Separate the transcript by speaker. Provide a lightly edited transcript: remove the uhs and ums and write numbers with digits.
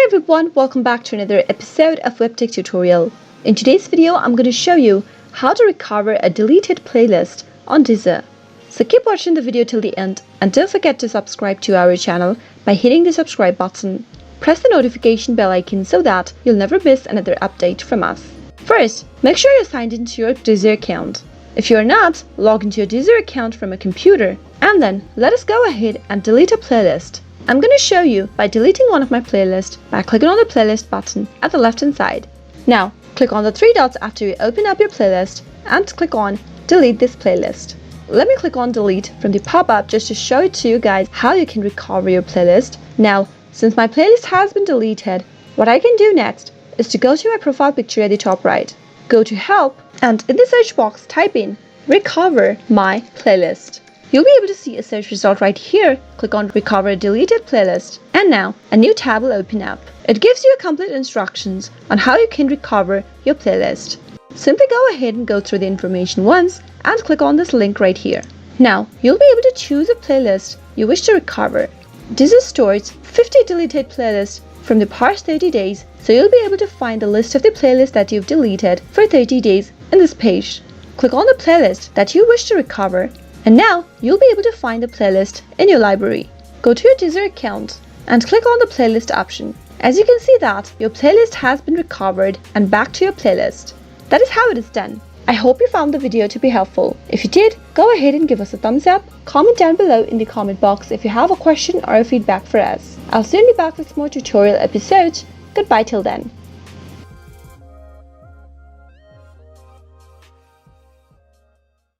Speaker 1: everyone, welcome back to another episode of Webtech Tutorial. In today's video, I'm going to show you how to recover a deleted playlist on Deezer. So keep watching the video till the end and don't forget to subscribe to our channel by hitting the subscribe button. Press the notification bell icon so that you'll never miss another update from us. First, make sure you're signed into your Deezer account. If you're not, log into your Deezer account from a computer and then let us go ahead and delete a playlist. I'm going to show you by deleting one of my playlists by clicking on the playlist button at the left hand side. Now, click on the three dots after you open up your playlist and click on delete this playlist. Let me click on delete from the pop-up just to show it to you guys how you can recover your playlist. Now, since my playlist has been deleted, what I can do next is to go to my profile picture at the top right, go to help, and in the search box type in recover my playlist. You'll be able to see a search result right here. Click on recover a deleted playlist and now a new tab will open up. It gives you complete instructions on how you can recover your playlist. Simply go ahead and go through the information once and click on this link right here. Now you'll be able to choose a playlist you wish to recover. Deezer stores 50 deleted playlists from the past 30 days, so you'll be able to find the list of the playlists that you've deleted for 30 days in this page. Click on the playlist that you wish to recover. And now, you'll be able to find the playlist in your library. Go to your Deezer account and click on the playlist option. As you can see that your playlist has been recovered and back to your playlist. That is how it is done. I hope you found the video to be helpful. If you did, go ahead and give us a thumbs up. Comment down below in the comment box if you have a question or a feedback for us. I'll soon be back with more tutorial episodes. Goodbye till then.